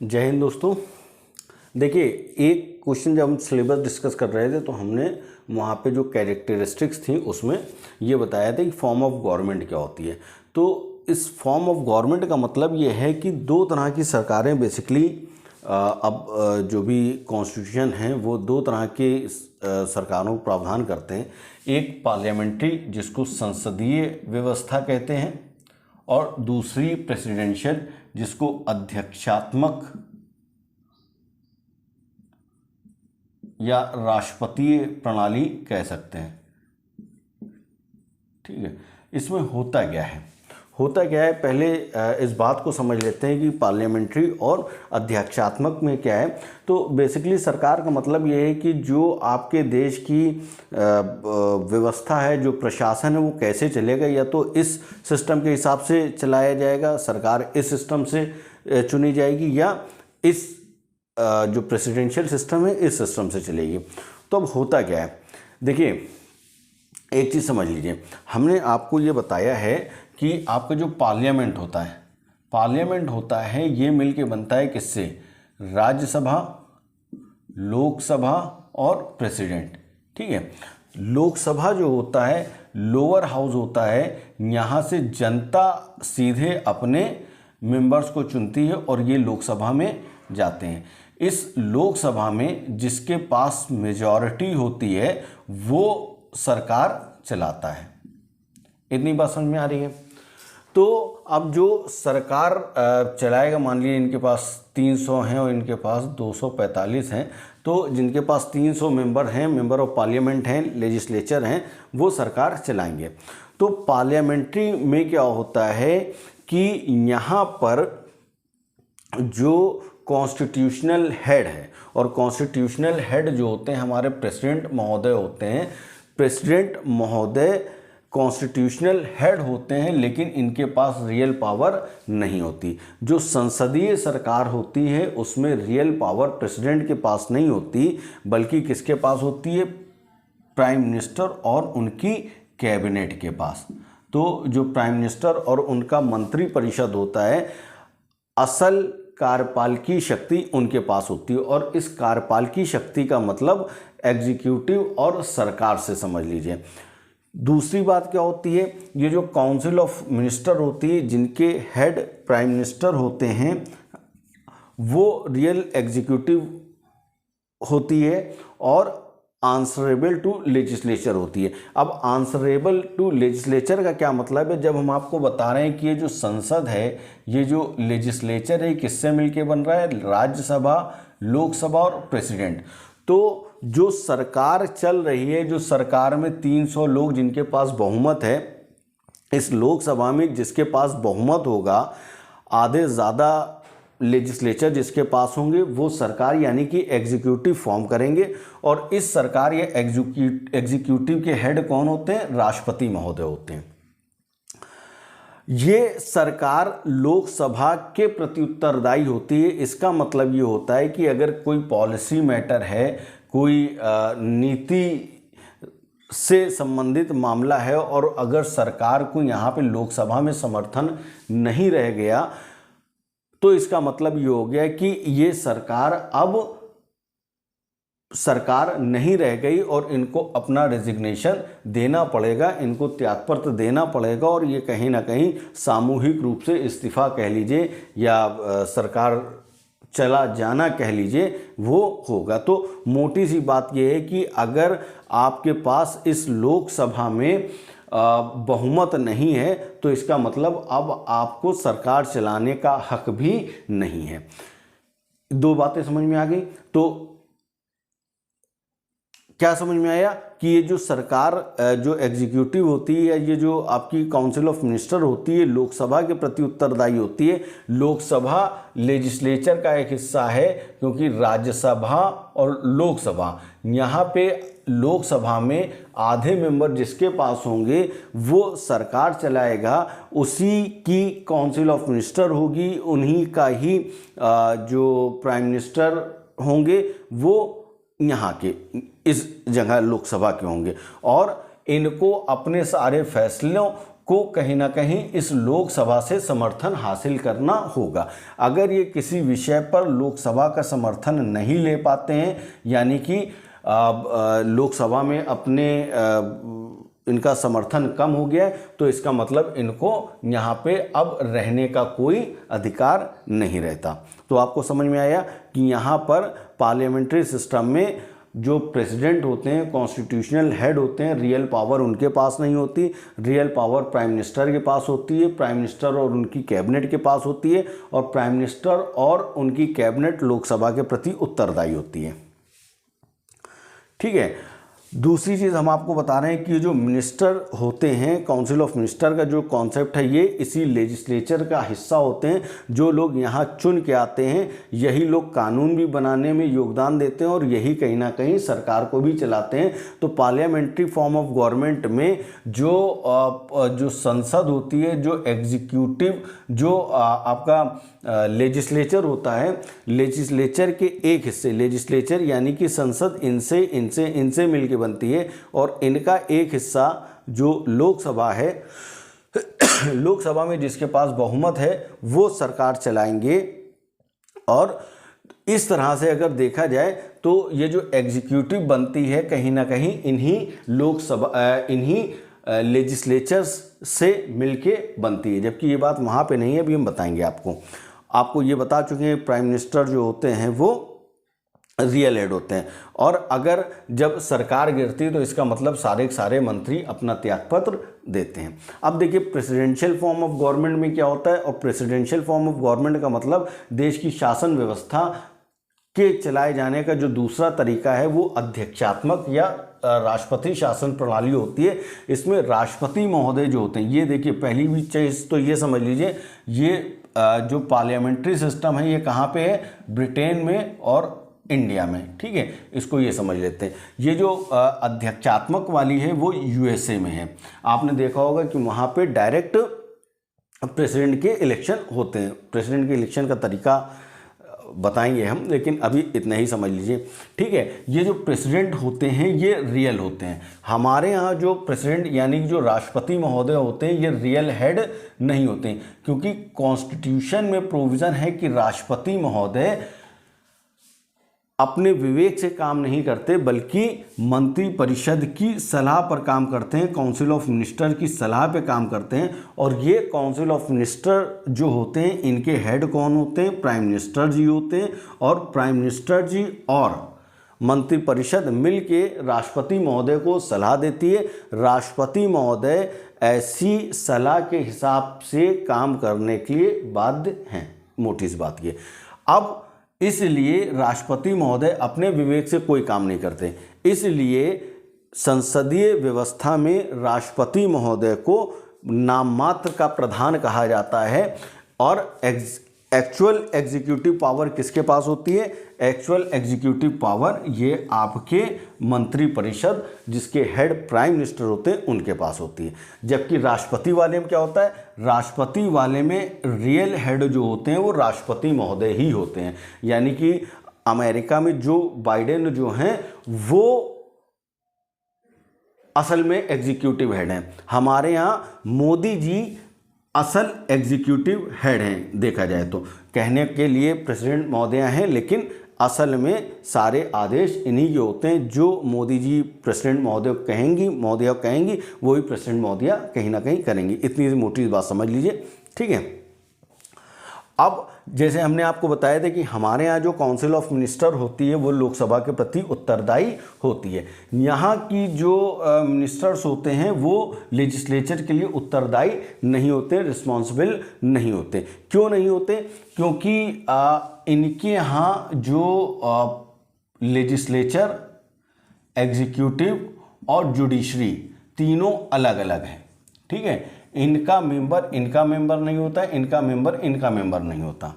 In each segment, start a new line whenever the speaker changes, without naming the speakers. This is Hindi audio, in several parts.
जय हिंद दोस्तों। देखिए, एक क्वेश्चन जब हम सिलेबस डिस्कस कर रहे थे तो हमने वहाँ पे जो कैरेक्टरिस्टिक्स थी उसमें ये बताया था कि फॉर्म ऑफ गवर्नमेंट क्या होती है। तो इस फॉर्म ऑफ गवर्नमेंट का मतलब ये है कि दो तरह की सरकारें बेसिकली अब जो भी कॉन्स्टिट्यूशन हैं वो दो तरह के सरकारों को प्रावधान करते हैं। एक पार्लियामेंट्री जिसको संसदीय व्यवस्था कहते हैं और दूसरी प्रेसिडेंशियल जिसको अध्यक्षात्मक या राष्ट्रपतीय प्रणाली कह सकते हैं। ठीक है, इसमें होता क्या है पहले इस बात को समझ लेते हैं कि पार्लियामेंट्री और अध्यक्षात्मक में क्या है। तो बेसिकली सरकार का मतलब ये है कि जो आपके देश की व्यवस्था है, जो प्रशासन है वो कैसे चलेगा, या तो इस सिस्टम के हिसाब से चलाया जाएगा, सरकार इस सिस्टम से चुनी जाएगी, या इस जो प्रेसिडेंशियल सिस्टम है इस सिस्टम से चलेगी। तो अब होता क्या है, देखिए एक चीज़ समझ लीजिए, हमने आपको ये बताया है कि आपका जो पार्लियामेंट होता है ये मिलके बनता है किससे? राज्यसभा, लोकसभा और प्रेसिडेंट। ठीक है, लोकसभा जो होता है लोअर हाउस होता है, यहाँ से जनता सीधे अपने मेंबर्स को चुनती है और ये लोकसभा में जाते हैं। इस लोकसभा में जिसके पास मेजॉरिटी होती है वो सरकार चलाता है। इतनी बात समझ में आ रही है? तो अब जो सरकार चलाएगा, मान लीजिए इनके पास 300 हैं और इनके पास 245 हैं, तो जिनके पास 300 मेंबर हैं, मेंबर ऑफ पार्लियामेंट हैं, लेजिस्लेचर हैं, वो सरकार चलाएंगे। तो पार्लियामेंट्री में क्या होता है कि यहाँ पर जो कॉन्स्टिट्यूशनल हेड है, और कॉन्स्टिट्यूशनल हेड जो होते हैं हमारे प्रेसिडेंट महोदय होते हैं। प्रेसिडेंट महोदय कॉन्स्टिट्यूशनल हेड होते हैं, लेकिन इनके पास रियल पावर नहीं होती। जो संसदीय सरकार होती है उसमें रियल पावर प्रेसिडेंट के पास नहीं होती, बल्कि किसके पास होती है? प्राइम मिनिस्टर और उनकी कैबिनेट के पास। तो जो प्राइम मिनिस्टर और उनका मंत्री परिषद होता है, असल कार्यपालकी शक्ति उनके पास होती है। और इस कार्यपालकी शक्ति का मतलब एग्जीक्यूटिव और सरकार से समझ लीजिए। दूसरी बात क्या होती है, ये जो काउंसिल ऑफ मिनिस्टर होती है जिनके हेड प्राइम मिनिस्टर होते हैं, वो रियल एग्जीक्यूटिव होती है और आंसरेबल टू लेजिस्लेचर होती है। अब आंसरेबल टू लेजिस्लेचर का क्या मतलब है? जब हम आपको बता रहे हैं कि ये जो संसद है, ये जो लेजिस्लेचर है, किससे मिलके बन रहा है? राज्यसभा, लोकसभा और प्रेसिडेंट। तो जो सरकार चल रही है, जो सरकार में 300 लोग जिनके पास बहुमत है, इस लोकसभा में जिसके पास बहुमत होगा, आधे ज़्यादा लेजिस्लेचर जिसके पास होंगे, वो सरकार यानी कि एग्जीक्यूटिव फॉर्म करेंगे। और इस सरकार या एग्जीक्यूटिव के हेड कौन होते हैं? राष्ट्रपति महोदय होते हैं। ये सरकार लोकसभा के प्रति उत्तरदायी होती है। इसका मतलब ये होता है कि अगर कोई पॉलिसी मैटर है, कोई नीति से संबंधित मामला है, और अगर सरकार को यहाँ पे लोकसभा में समर्थन नहीं रह गया, तो इसका मतलब ये हो गया कि ये सरकार अब सरकार नहीं रह गई और इनको अपना रेजिग्नेशन देना पड़ेगा, इनको त्यागपत्र देना पड़ेगा, और ये कहीं ना कहीं सामूहिक रूप से इस्तीफा कह लीजिए या सरकार चला जाना कह लीजिए, वो होगा। तो मोटी सी बात ये है कि अगर आपके पास इस लोकसभा में बहुमत नहीं है तो इसका मतलब अब आपको सरकार चलाने का हक भी नहीं है। दो बातें समझ में आ गई। तो क्या समझ में आया कि ये जो सरकार जो एग्जीक्यूटिव होती है, या ये जो आपकी काउंसिल ऑफ मिनिस्टर होती है, लोकसभा के प्रति उत्तरदायी होती है। लोकसभा लेजिस्लेचर का एक हिस्सा है, क्योंकि राज्यसभा और लोकसभा, यहाँ पे लोकसभा में आधे मेंबर जिसके पास होंगे वो सरकार चलाएगा, उसी की काउंसिल ऑफ मिनिस्टर होगी, उन्हीं का ही जो प्राइम मिनिस्टर होंगे वो यहाँ के इस जगह लोकसभा के होंगे, और इनको अपने सारे फैसलों को कहीं ना कहीं इस लोकसभा से समर्थन हासिल करना होगा। अगर ये किसी विषय पर लोकसभा का समर्थन नहीं ले पाते हैं, यानी कि लोकसभा में अपने इनका समर्थन कम हो गया है, तो इसका मतलब इनको यहाँ पे अब रहने का कोई अधिकार नहीं रहता। तो आपको समझ में आया कि यहाँ पर पार्लियामेंट्री सिस्टम में जो प्रेसिडेंट होते हैं, कॉन्स्टिट्यूशनल हेड होते हैं, रियल पावर उनके पास नहीं होती। रियल पावर प्राइम मिनिस्टर के पास होती है, प्राइम मिनिस्टर और उनकी कैबिनेट के पास होती है, और प्राइम मिनिस्टर और उनकी कैबिनेट लोकसभा के प्रति उत्तरदायी होती है। ठीक है। दूसरी चीज़ हम आपको बता रहे हैं कि जो मिनिस्टर होते हैं, काउंसिल ऑफ मिनिस्टर का जो कॉन्सेप्ट है, ये इसी लेजिस्लेचर का हिस्सा होते हैं। जो लोग यहाँ चुन के आते हैं, यही लोग कानून भी बनाने में योगदान देते हैं और यही कहीं ना कहीं सरकार को भी चलाते हैं। तो पार्लियामेंट्री फॉर्म ऑफ गवर्नमेंट में जो संसद होती है, जो एग्जीक्यूटिव, जो आपका लेजिस्लेचर होता है, लेजिस्लेचर के एक हिस्से, लेजिस्लेचर यानी कि संसद इनसे मिलके बनती है, और इनका एक हिस्सा जो लोकसभा है, लोकसभा में जिसके पास बहुमत है वो सरकार चलाएंगे। और इस तरह से अगर देखा जाए तो ये जो एग्जीक्यूटिव बनती है, कहीं ना कहीं इन्हीं लेजिस्लेचर्स से मिलके बनती है, जबकि ये बात वहाँ पे नहीं है, अभी हम बताएंगे आपको ये बता चुके हैं। प्राइम मिनिस्टर जो होते हैं वो रियल हेड होते हैं, और अगर जब सरकार गिरती है तो इसका मतलब सारे के सारे मंत्री अपना त्यागपत्र देते हैं। अब देखिए प्रेसिडेंशियल फॉर्म ऑफ गवर्नमेंट में क्या होता है, और प्रेसिडेंशियल फॉर्म ऑफ गवर्नमेंट का मतलब देश की शासन व्यवस्था के चलाए जाने का जो दूसरा तरीका है वो अध्यक्षात्मक या राष्ट्रपति शासन प्रणाली होती है। इसमें राष्ट्रपति महोदय जो होते हैं, ये देखिए पहली भी चीज़ तो ये समझ लीजिए, ये जो पार्लियामेंट्री सिस्टम है ये कहाँ पे है, ब्रिटेन में और इंडिया में। ठीक है, इसको ये समझ लेते हैं। ये जो अध्यक्षात्मक वाली है वो यूएसए में है। आपने देखा होगा कि वहाँ पे डायरेक्ट प्रेसिडेंट के इलेक्शन होते हैं। प्रेसिडेंट के इलेक्शन का तरीका बताएंगे हम, लेकिन अभी इतना ही समझ लीजिए। ठीक है, ये जो प्रेसिडेंट होते हैं ये रियल होते हैं। हमारे यहाँ जो प्रेसिडेंट यानी कि जो राष्ट्रपति महोदय होते हैं ये रियल हेड नहीं होते हैं, क्योंकि कॉन्स्टिट्यूशन में प्रोविज़न है कि राष्ट्रपति महोदय अपने विवेक से काम नहीं करते, बल्कि मंत्रिपरिषद की सलाह पर काम करते हैं, काउंसिल ऑफ मिनिस्टर की सलाह पे काम करते हैं। और ये काउंसिल ऑफ मिनिस्टर जो होते हैं इनके हेड कौन होते हैं, प्राइम मिनिस्टर जी होते हैं। और प्राइम मिनिस्टर जी और मंत्रिपरिषद मिलके राष्ट्रपति महोदय को सलाह देती है। राष्ट्रपति महोदय ऐसी सलाह के हिसाब से काम करने के लिए बाध्य हैं, मोटी सी बात ये। अब इसलिए राष्ट्रपति महोदय अपने विवेक से कोई काम नहीं करते, इसलिए संसदीय व्यवस्था में राष्ट्रपति महोदय को नाम मात्र का प्रधान कहा जाता है। और एक्चुअल एग्जीक्यूटिव पावर किसके पास होती है, एक्चुअल एग्जीक्यूटिव पावर ये आपके मंत्रिपरिषद जिसके हेड प्राइम मिनिस्टर होते हैं उनके पास होती है। जबकि राष्ट्रपति वाले में क्या होता है, राष्ट्रपति वाले में रियल हेड जो होते हैं वो राष्ट्रपति महोदय ही होते हैं। यानी कि अमेरिका में जो बाइडेन जो हैं वो असल में एग्जीक्यूटिव हेड हैं। हमारे यहाँ मोदी जी असल एग्जीक्यूटिव हेड हैं। देखा जाए तो कहने के लिए प्रेसिडेंट महोदय हैं, लेकिन असल में सारे आदेश इन्हीं के होते हैं। जो मोदी जी प्रेसिडेंट महोदय कहेंगी वही प्रेसिडेंट महोदय कहीं ना कहीं करेंगी। इतनी मोटी बात समझ लीजिए। ठीक है, अब जैसे हमने आपको बताया था कि हमारे यहाँ जो काउंसिल ऑफ मिनिस्टर होती है वो लोकसभा के प्रति उत्तरदायी होती है। यहाँ की जो मिनिस्टर्स होते हैं वो लेजिस्लेचर के लिए उत्तरदायी नहीं होते, रिस्पॉन्सिबल नहीं होते। क्यों नहीं होते, क्योंकि इनके यहाँ जो लेजिस्लेचर, एग्जीक्यूटिव और जुडिशरी तीनों अलग अलग हैं। ठीक है, इनका मेंबर नहीं होता, इनका मेंबर नहीं होता,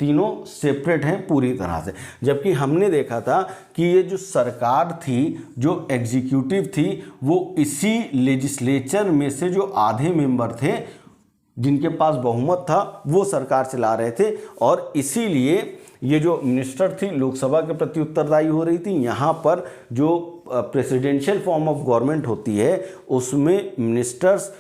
तीनों सेपरेट हैं पूरी तरह से। जबकि हमने देखा था कि ये जो सरकार थी, जो एग्जीक्यूटिव थी, वो इसी लेजिस्लेचर में से जो आधे मेंबर थे जिनके पास बहुमत था वो सरकार चला रहे थे। और इसीलिए ये जो मिनिस्टर थी लोकसभा के प्रति उत्तरदायी हो रही थी। यहाँ पर जो प्रेसिडेंशियल फॉर्म ऑफ गवर्नमेंट होती है उसमें मिनिस्टर्स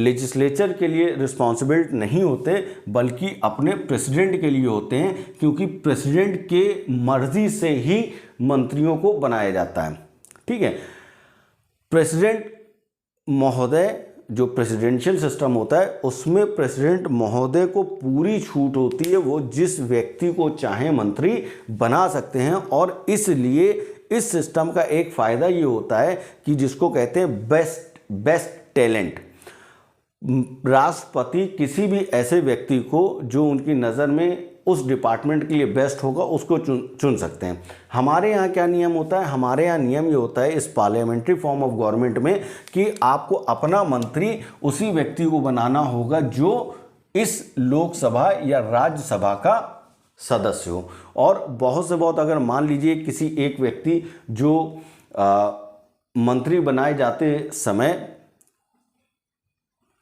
लेजिस्लेचर के लिए रिस्पॉन्सिबल नहीं होते, बल्कि अपने प्रेसिडेंट के लिए होते हैं, क्योंकि प्रेसिडेंट के मर्जी से ही मंत्रियों को बनाया जाता है। ठीक है, प्रेसिडेंट महोदय, जो प्रेसिडेंशियल सिस्टम होता है उसमें प्रेसिडेंट महोदय को पूरी छूट होती है, वो जिस व्यक्ति को चाहे मंत्री बना सकते हैं। और इसलिए इस सिस्टम का एक फ़ायदा ये होता है कि जिसको कहते हैं बेस्ट टैलेंट, राष्ट्रपति किसी भी ऐसे व्यक्ति को जो उनकी नज़र में उस डिपार्टमेंट के लिए बेस्ट होगा उसको चुन सकते हैं। हमारे यहाँ क्या नियम होता है, हमारे यहाँ नियम ये होता है इस पार्लियामेंट्री फॉर्म ऑफ गवर्नमेंट में कि आपको अपना मंत्री उसी व्यक्ति को बनाना होगा जो इस लोकसभा या राज्यसभा का सदस्य हो। और बहुत से बहुत अगर मान लीजिए किसी एक व्यक्ति जो मंत्री बनाए जाते समय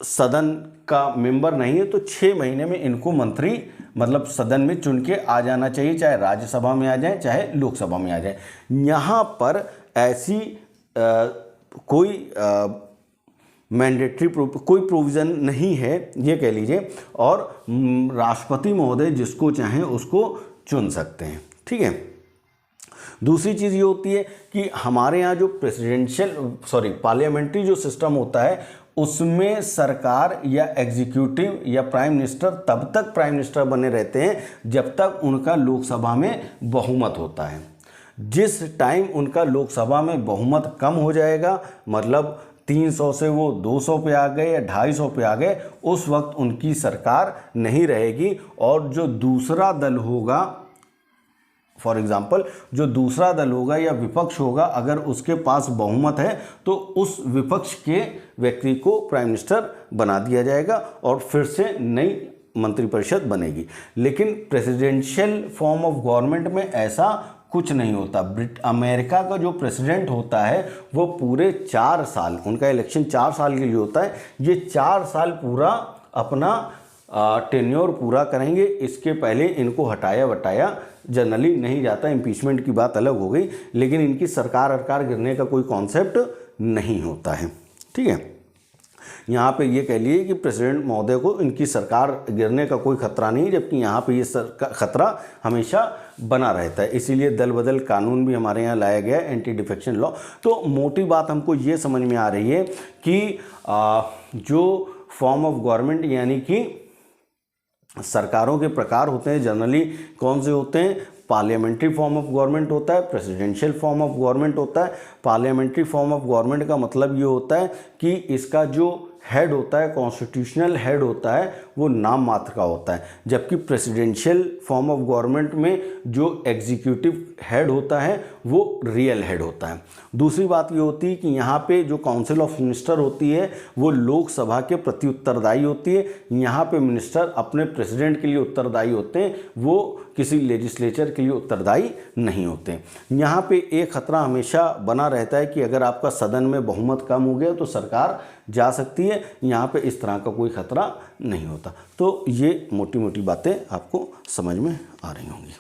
सदन का मेंबर नहीं है, तो 6 महीने में इनको मंत्री मतलब सदन में चुन के आ जाना चाहिए, चाहे राज्यसभा में आ जाए चाहे लोकसभा में आ जाए। यहाँ पर ऐसी कोई मैंडेटरी कोई प्रोविज़न नहीं है ये कह लीजिए, और राष्ट्रपति महोदय जिसको चाहें उसको चुन सकते हैं। ठीक है, दूसरी चीज़ ये होती है कि हमारे यहाँ जो पार्लियामेंट्री जो सिस्टम होता है उसमें सरकार या एग्जीक्यूटिव या प्राइम मिनिस्टर तब तक प्राइम मिनिस्टर बने रहते हैं जब तक उनका लोकसभा में बहुमत होता है। जिस टाइम उनका लोकसभा में बहुमत कम हो जाएगा, मतलब 300 से वो 200 पे आ गए या 250 पे आ गए, उस वक्त उनकी सरकार नहीं रहेगी। और जो दूसरा दल होगा, फॉर एग्जाम्पल जो दूसरा दल होगा या विपक्ष होगा, अगर उसके पास बहुमत है तो उस विपक्ष के व्यक्ति को प्राइम मिनिस्टर बना दिया जाएगा और फिर से नई मंत्रिपरिषद बनेगी। लेकिन प्रेसिडेंशियल फॉर्म ऑफ गवर्नमेंट में ऐसा कुछ नहीं होता। अमेरिका का जो प्रेसिडेंट होता है वो पूरे 4 साल, उनका इलेक्शन 4 साल के लिए होता है, ये 4 साल पूरा अपना टेन्योर पूरा करेंगे। इसके पहले इनको हटाया वटाया जनरली नहीं जाता, इम्पीचमेंट की बात अलग हो गई, लेकिन इनकी सरकार गिरने का कोई कॉन्सेप्ट नहीं होता है। ठीक है, यहाँ पे ये कह लिए कि प्रेसिडेंट महोदय को इनकी सरकार गिरने का कोई खतरा नहीं, जबकि यहाँ पे ये खतरा हमेशा बना रहता है। इसीलिए दल बदल कानून भी हमारे यहाँ लाया गया है, एंटी डिफेक्शन लॉ। तो मोटी बात हमको ये समझ में आ रही है कि जो फॉर्म ऑफ गवर्नमेंट यानी कि सरकारों के प्रकार होते हैं, जनरली कौन से होते हैं, पार्लियामेंट्री फॉर्म ऑफ गवर्नमेंट होता है, प्रेसिडेंशियल फॉर्म ऑफ गवर्नमेंट होता है। पार्लियामेंट्री फॉर्म ऑफ गवर्नमेंट का मतलब ये होता है कि इसका जो हेड होता है, कॉन्स्टिट्यूशनल हेड होता है, वो नाम मात्र का होता है, जबकि प्रेसिडेंशियल फॉर्म ऑफ गवर्नमेंट में जो एग्जीक्यूटिव हेड होता है वो रियल हेड होता है। दूसरी बात ये होती है कि यहाँ पे जो काउंसिल ऑफ मिनिस्टर होती है वो लोकसभा के प्रति उत्तरदायी होती है। यहाँ पे मिनिस्टर अपने प्रेसिडेंट के लिए उत्तरदायी होते हैं, वो किसी लेजिस्लेचर के लिए उत्तरदायी नहीं होते। यहाँ पे एक खतरा हमेशा बना रहता है कि अगर आपका सदन में बहुमत कम हो गया तो सरकार जा सकती है, यहाँ पे इस तरह का कोई खतरा नहीं होता। तो ये मोटी मोटी बातें आपको समझ में आ रही होंगी।